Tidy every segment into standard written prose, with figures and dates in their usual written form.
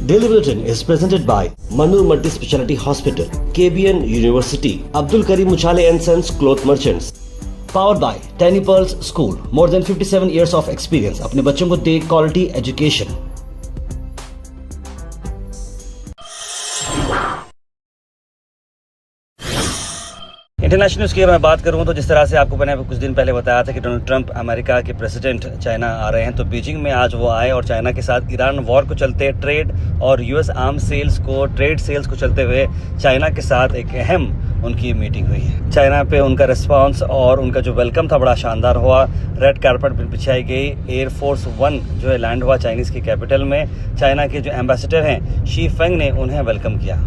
Daily Bulletin is presented by Manur Multi Speciality Hospital, KBN University, Abdul Karim Muchale and Sons Cloth Merchants. Powered by Tiny Pearls School, more than 57 years of experience. अपने बच्चों को दे quality education. International news की मैं बात करूं तो जिस तरह से आपको मैंने कुछ दिन पहले बताया था कि डोनाल्ड ट्रंप अमेरिका के प्रेसिडेंट चाइना आ रहे हैं, तो बीजिंग में आज वो आए और चाइना के साथ ईरान वॉर को चलते ट्रेड और यूएस आर्म ट्रेड सेल्स को चलते हुए चाइना के साथ एक अहम उनकी मीटिंग हुई है। चाइना पे उनका रिस्पांस और उनका जो वेलकम था बड़ा शानदार हुआ। रेड कारपेट पर बिछाई गई। एयरफोर्स 1 जो है लैंड हुआ चाइनीज़ की कैपिटल में। चाइना के जो एम्बेसडर हैं शी फेंग ने उन्हें वेलकम किया।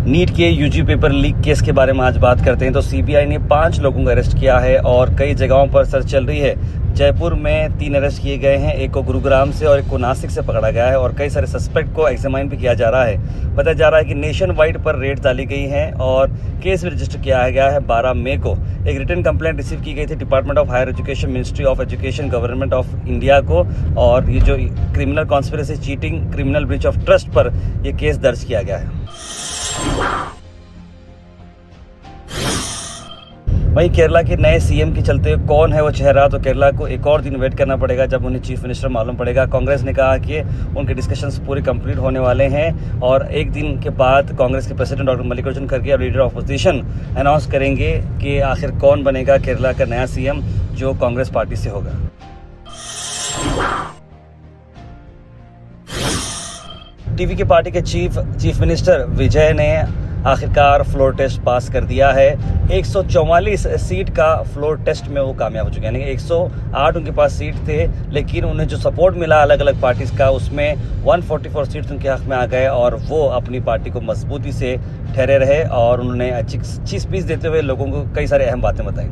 नीट के यूजी पेपर लीक केस के बारे में आज बात करते हैं। तो सीबीआई ने 5 लोगों को अरेस्ट किया है और कई जगहों पर सर्च चल रही है। जयपुर में 3 अरेस्ट किए गए हैं, एक को गुरुग्राम से और एक को नासिक से पकड़ा गया है और कई सारे सस्पेक्ट को एग्जामाइन भी किया जा रहा है। बताया जा रहा है कि नेशन वाइड पर रेड डाली गई है और केस भी रजिस्टर किया गया है। 12 मई को एक रिटन कंप्लेंट रिसीव की गई थी department of higher education, ministry of education, government of India को, और ये जो criminal conspiracy, cheating, criminal breach of trust पर यह केस दर्ज किया गया है। वहीं केरला के नए सीएम के चलते कौन है वो चेहरा, तो केरला को एक और दिन वेट करना पड़ेगा जब उन्हें चीफ मिनिस्टर मालूम पड़ेगा। कांग्रेस ने कहा कि उनके डिस्कशंस पूरे कंप्लीट होने वाले हैं और एक दिन के बाद कांग्रेस के प्रेसिडेंट डॉक्टर मल्लिकार्जुन खड़गे और लीडर ऑफ अपोजिशन अनाउंस करेंगे कि आखिर कौन बनेगा केरला का नया सीएम जो कांग्रेस पार्टी से होगा। टीवी के पार्टी के चीफ मिनिस्टर विजय ने आखिरकार फ्लोर टेस्ट पास कर दिया है। 144 सीट का फ्लोर टेस्ट में वो कामयाब हो चुके हैं, यानी 108 उनके पास सीट थे, लेकिन उन्हें जो सपोर्ट मिला अलग अलग पार्टीज का उसमें 144 सीट्स उनके हक में आ गए और वो अपनी पार्टी को मजबूती से ठहरे रहे और उन्होंने अच्छी स्पीच देते हुए लोगों को कई सारे अहम बातें बताई।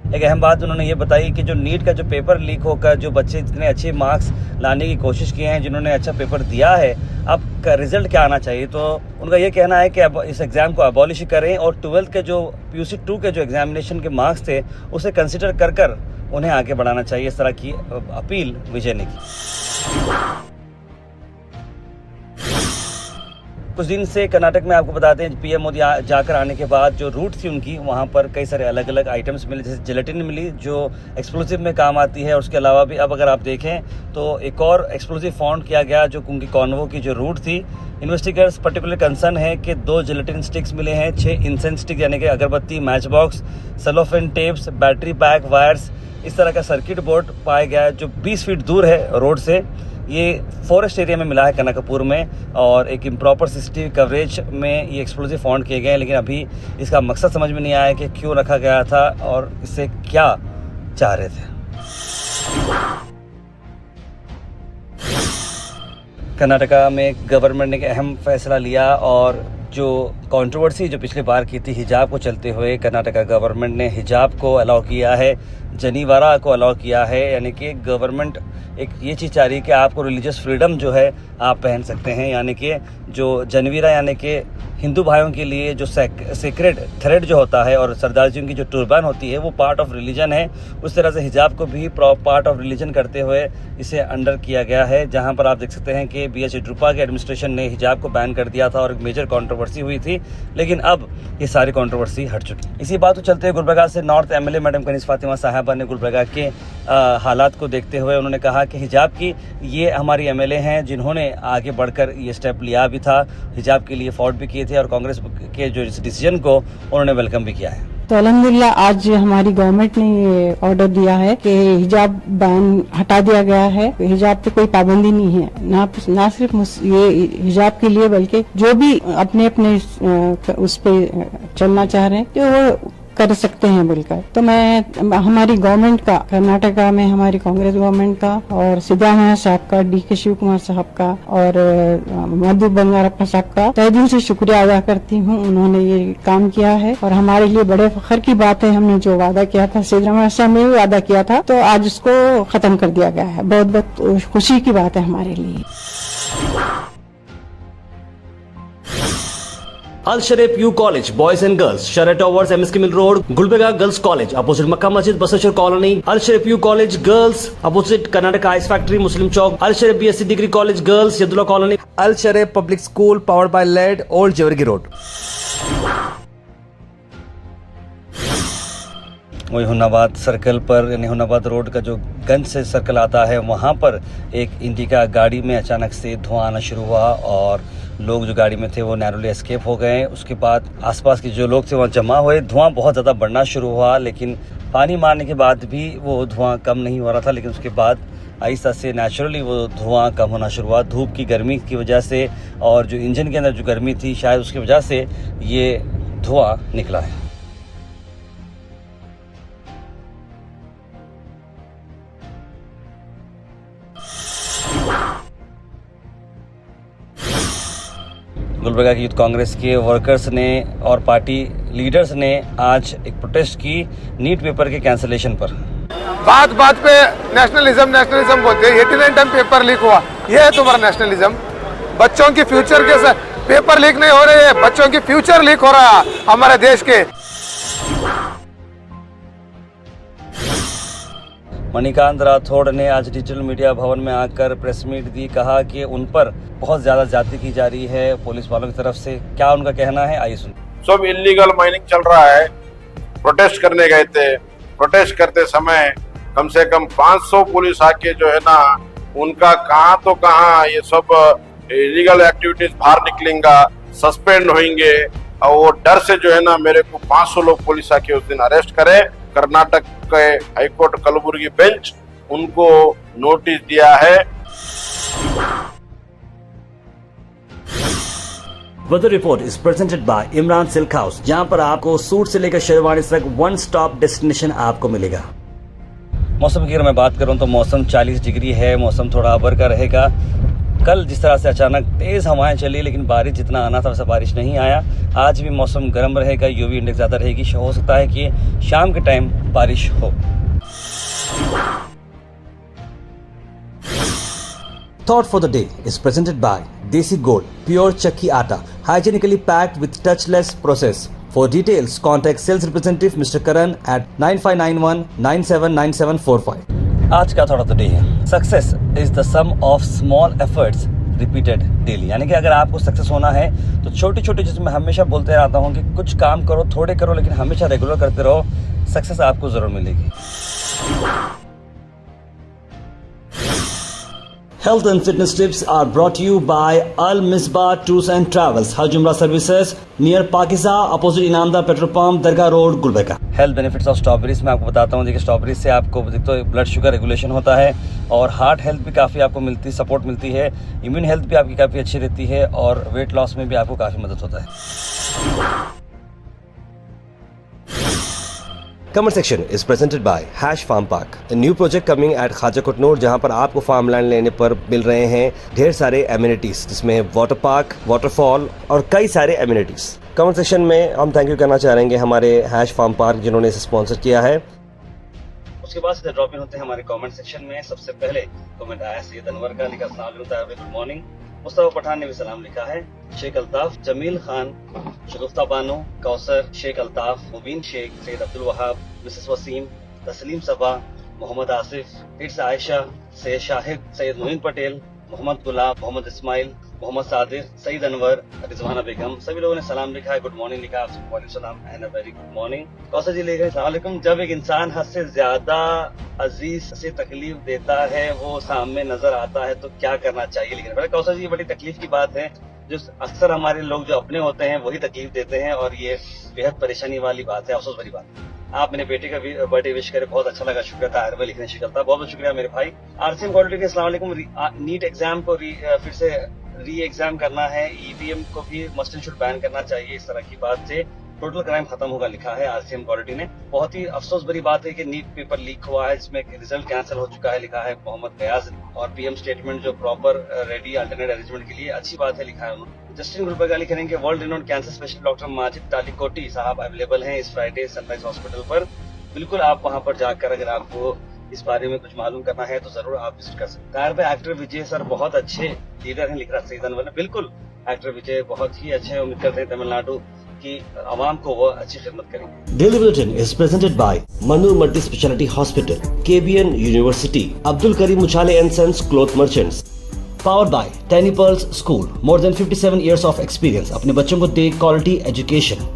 एक अहम बात उन्होंने ये बताई कि जो नीट का जो पेपर लीक होकर जो बच्चे जितने अच्छे मार्क्स लाने की कोशिश किए हैं, जिन्होंने अच्छा पेपर दिया है, अब का रिजल्ट क्या आना चाहिए। तो उनका ये कहना है कि अब इस एग्ज़ाम को अबॉलिश करें और 12th के जो PUC 2 के जो एग्जामिनेशन के मार्क्स थे उसे कंसिडर कर उन्हें आगे बढ़ाना चाहिए। इस तरह की अपील विजय ने की। कुछ दिन से कर्नाटक में आपको बताते हैं पीएम मोदी जाकर आने के बाद जो रूट थी उनकी, वहाँ पर कई सारे अलग अलग आइटम्स मिले, जैसे जिलेटिन मिली जो एक्सप्लोसिव में काम आती है और उसके अलावा भी अब अगर आप देखें तो एक और एक्सप्लोसिव फाउंड किया गया जो उनकी कॉन्वो की जो रूट थी। इन्वेस्टिगेटर्स पर्टिकुलर कंसर्न है कि 2 जिलेटिन स्टिक्स मिले हैं, 6 इंसेंस स्टिक यानी कि अगरबत्ती, match box, cellophane tapes, battery pack, wires, इस तरह का सर्किट बोर्ड पाया गया है जो 20 फीट दूर है रोड से। ये फॉरेस्ट एरिया में मिला है कनकपुर में और एक इम्प्रॉपर सीसीटीवी कवरेज में ये एक्सप्लोजिव फाउंड किए गए हैं, लेकिन अभी इसका मकसद समझ में नहीं आया कि क्यों रखा गया था और इससे क्या चाह रहे थे। कर्नाटका में गवर्नमेंट ने एक अहम फैसला लिया और जो कंट्रोवर्सी जो पिछली बार की थी हिजाब को चलते हुए, कर्नाटका गवर्नमेंट ने हिजाब को अलाउ किया है, जनीवारा को अलाउ किया है, यानी कि गवर्नमेंट एक ये चीज़ चाह रही है कि आपको रिलीजियस फ्रीडम जो है आप पहन सकते हैं, यानी कि जो जनवीरा यानी कि हिंदू भाइयों के लिए जो सेक्रेड थ्रेड जो होता है और सरदार जी की जो टर्बान होती है वो पार्ट ऑफ रिलीजन है, उस तरह से हिजाब को भी पार्ट ऑफ रिलीजन करते हुए इसे अंडर किया गया है। जहां पर आप देख सकते हैं कि BH येडियुरप्पा के एडमिनिस्ट्रेशन ने हिजाब को बैन कर दिया था और एक मेजर कंट्रोवर्सी हुई थी, लेकिन अब ये सारी कंट्रोवर्सी हट चुकी। इसी बात को चलते हुए गुलबर्गा से north MLA madam Kaneez Fatima साहबा ने गुलबर्गा के हालात को देखते हुए उन्होंने कहा कि हिजाब की ये हमारी MLA हैं जिन्होंने आगे बढ़कर ये स्टेप लिया भी था, हिजाब के लिए फॉट भी किए थे और कांग्रेस के जो डिसीजन को उन्होंने वेलकम भी किया है। तो अल्हम्दुलिल्लाह आज हमारी गवर्नमेंट ने ये ऑर्डर दिया है कि हिजाब बैन हटा दिया गया है। हिजाब पे कोई पाबंदी नहीं है, ना सिर्फ ये हिजाब के लिए बल्कि जो भी अपने अपने उस पे चलना चाह रहे हैं तो वो कर सकते हैं बोलकर। तो मैं हमारी गवर्नमेंट का, कर्नाटका में हमारी कांग्रेस गवर्नमेंट का और सिद्धारमैया साहब का, DK शिव कुमार साहब का और मधु बंगारप्पा साहब का तहे दिल से शुक्रिया अदा करती हूँ। उन्होंने ये काम किया है और हमारे लिए बड़े फख्र की बात है। हमने जो वादा किया था, सिद्धारमैया साहब ने भी वादा किया था, तो आज उसको खत्म कर दिया गया है। बहुत बहुत खुशी की बात है हमारे लिए। Al Sharif U college boys and girls, शरय towers, MSK mill road, Gulbarga girls college opposite Makka Masjid, Basaveshwar colony, Al Sharif U college girls opposite Karnataka ice factory, Muslim Chowk, Al Sharif BSc degree college girls, Yadulla colony, Al Sharif public school powered by लेड, ओल्ड जेवरगी रोड। वही Humnabad circle पर यानी हुन्नाबाद road का जो गंज से circle आता है वहाँ पर एक इंडिका गाड़ी में अचानक से धुआं आना शुरू हुआ और लोग जो गाड़ी में थे वो नैरोली एस्केप हो गए। उसके बाद आसपास के जो लोग थे वहाँ जमा हुए, धुआं बहुत ज़्यादा बढ़ना शुरू हुआ, लेकिन पानी मारने के बाद भी वो धुआं कम नहीं हो रहा था। लेकिन उसके बाद आहिस्ता से नेचुरली वो धुआं कम होना शुरू हुआ, धूप की गर्मी की वजह से और जो इंजन के अंदर जो गर्मी थी शायद उसकी वजह से ये धुआं निकला है। गुलबर्गा की यूथ कांग्रेस के वर्कर्स ने और पार्टी लीडर्स ने आज एक प्रोटेस्ट की नीट पेपर के कैंसिलेशन पर। बात बात पे नेशनलिज्म बोलते हैं। 89 टाइम पेपर लीक हुआ, ये है तुम्हारा नेशनलिज्म? बच्चों की फ्यूचर के साथ पेपर लीक नहीं हो रहे हैं, बच्चों की फ्यूचर लीक हो रहा है हमारे देश के। मणिकांत राठौड़ ने आज डिजिटल मीडिया भवन में आकर प्रेस मीट दी, कहा कि उन पर बहुत ज्यादा ज्यादती की जा रही है पुलिस वालों की तरफ से। क्या उनका कहना है, आइए सुन। सब इलीगल माइनिंग चल रहा है, प्रोटेस्ट करने गए थे, प्रोटेस्ट करते समय कम से कम 500 पुलिस आके जो है ना उनका कहाँ तो कहाँ ये सब इलीगल एक्टिविटीज बाहर निकलेंगा, सस्पेंड होंगे और वो डर से जो है ना मेरे को 500 लोग पुलिस आके उस दिन अरेस्ट करे। कर्नाटक के हाईकोर्ट कलबुर्गी बेंच उनको नोटिस दिया है। Weather report is presented by Imran silk house, जहां पर आपको सूट से लेकर शेरवानी तक वन स्टॉप डेस्टिनेशन आपको मिलेगा। मौसम की अगर मैं बात करूं तो मौसम 40 डिग्री है, मौसम थोड़ा अबर का रहेगा। कल जिस तरह से अचानक तेज हवाएं चली लेकिन बारिश जितना आना था वैसा बारिश नहीं आया। आज भी मौसम गर्म रहेगा, यूवी इंडेक्स ज़्यादा रहेगी, हो सकता है कि शाम के टाइम बारिश हो। Thought for the day is presented by Desi Gold, pure chakki atta, hygienically packed with touchless process. For details, contact sales representative Mr. Karan at 9591979745. आज का थॉट ऑफ द डे है, success is the sum of small efforts repeated daily. यानी कि अगर आपको success होना है तो छोटे छोटे, जिसमें हमेशा बोलते रहता हूँ कि कुछ काम करो, थोड़े करो, लेकिन हमेशा रेगुलर करते रहो, सक्सेस आपको जरूर मिलेगी। Health and fitness tips are brought to you by Al Misbah Tours and Travels, Hajj Umrah Services near Pakiza, opposite Inamda Petrol Pump, Dargah Road, Gulbarga। Health benefits of strawberries मैं आपको बताता हूँ। देखिए, strawberries से आपको तो blood sugar regulation होता है और हार्ट हेल्थ भी काफ़ी आपको मिलती, सपोर्ट मिलती है, इम्यून हेल्थ भी आपकी काफ़ी अच्छी रहती है और वेट लॉस में भी आपको काफ़ी मदद होता है। Comment section is presented by hash farm park, a new project coming at खाजा कोटनूर, जहां पर आपको फार्म लैंड लेने पर मिल रहे हैं ढेर सारे एमिनिटीज, जिसमें वाटर पार्क, वाटरफॉल और कई सारे एमिनिटीज। कमेंट सेक्शन में हम थैंक यू करना चाहेंगे हमारे हैश फार्म पार्क जिन्होंने इसे स्पॉन्सर किया है। उसके बाद सीधे ड्रॉप इन होते हैं हमारे कमेंट सेक्शन में। सबसे पहले कमेंट आया सैयद अनवर का, लिखा अस्सलाम वालेकुम, गुड मॉर्निंग। मुस्तफा पठान ने भी सलाम लिखा है। शेख अल्ताफ, जमील खान, शगुफ्ता बानो, कौसर, शेख अल्ताफ, मुबीन शेख, सैयद अब्दुल वहाब, मिसेस वसीम, तस्लीम सबा, मोहम्मद आसिफ, इट्स आयशा, सैयद शाहिद, सैयद मोइन पटेल, मोहम्मद गुलाब, मोहम्मद इस्माइल, मोहम्मद सादिक, सईद अनवर, रिजवाना बेगम, सभी लोगों ने सलाम लिखा है। गुड मॉर्निंग लिखा है, आपसे वालेकुम सलाम and a very good morning. Kausar ji लिखे अस्सलाम वालेकुम, जब एक इंसान हद से ज्यादा अजीज से तकलीफ देता है वो सामने नजर आता है तो क्या करना चाहिए? लेकिन कौसर जी, बड़ी तकलीफ की बात है, जो अक्सर हमारे लोग जो अपने होते हैं वही तकलीफ देते हैं और ये बेहद परेशानी वाली बात है, अफसोस वाली बात है। आप मेरे बेटे का भी बर्थडे विश करे, बहुत अच्छा लगा, शुक्रिया था अरबा लिखने शिकलता, बहुत बहुत शुक्रिया मेरे भाई। आरसीएम क्वालिटी के अस्सलाम वालेकुम, नीट एग्जाम को फिर से री एग्जाम करना है, ईवीएम को भी मस्ट एंड शुड बैन करना चाहिए, इस तरह की बात से टोटल क्राइम खत्म होगा, लिखा है आरसीएम क्वालिटी ने। बहुत ही अफसोस भरी बात है कि नीट पेपर लीक हुआ है, इसमें रिजल्ट कैंसिल हो चुका है, लिखा है मोहम्मद फयाज ने। और पीएम स्टेटमेंट जो प्रॉपर रेडी अल्टरनेट अरेंजमेंट के लिए अच्छी बात है, लिखा है उन्होंने। जस्टिन गुलबर्गा लिख रहे हैं कि world renowned cancer specialist doctor Majid Talikoti साहब अवेलेबल हैं इस फ्राइडे सनराइज हॉस्पिटल पर। बिल्कुल आप वहां पर जाकर अगर आपको इस बारे में कुछ मालूम करना है तो जरूर आप विजिट कर सकते हैं। कार पे एक्टर विजय सर बहुत अच्छे लीडर हैं, लिख रहा है सईद अनवर ने। बिल्कुल एक्टर विजय बहुत ही अच्छे हैं। उम्मीद करते हैं तमिलनाडु की आवाम को वो अच्छी खिदमत करेंगे। Daily Bulletin is presented by Manur Multi Speciality Hospital, KBN University, Abdul Karim Muchale and Sons Cloth Merchants. Powered by Tiny Pearls School, more than 57 years of experience. अपने बच्चों को दे क्वालिटी एजुकेशन।